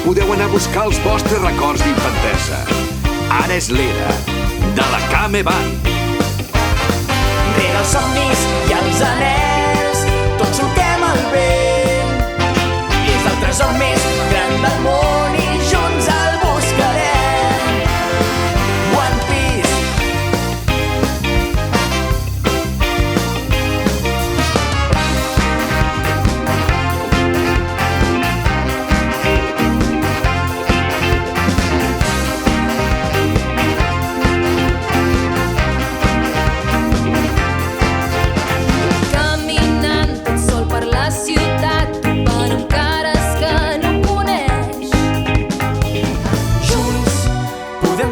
podeu anar a buscar els vostres records d'infantesa. Ara és l'era de la Came Band. Rere els somnis i els anels, tots solquem el vent. És el tresor més gran del món i junts el buscarem. One Piece.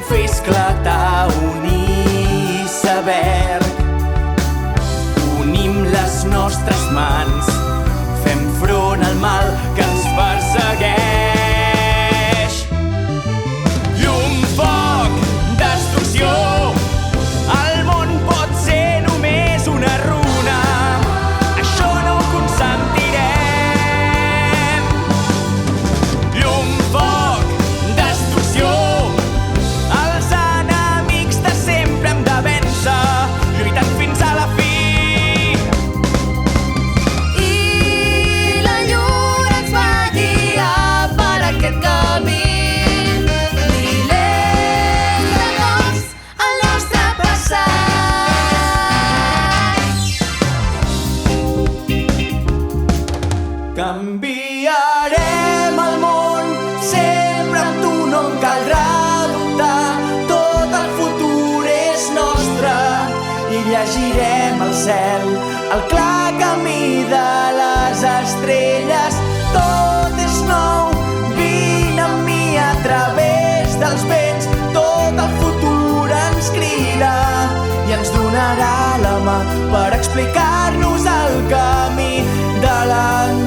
Fer esclatar un iceberg. Unim les nostres mans, fem front al mal que ens persegueix. Llum, foc, destrucció, el món pot ser només una runa. Això no ho consentirem. Llum, foc, destrucció, lluitant fins a la fi. I la lluna ens va guiar per aquest camí. Milers de cops al nostre passat. Canviarem el món, sempre amb tu no en caldrà dubtar. Tot el futur és nostre i llegirem el cel, el clar camí de les estrelles. Tot és nou, vine amb mi a través dels vents. Tot el futur ens crida i ens donarà la mà per explicar-nos el camí de l'endemà.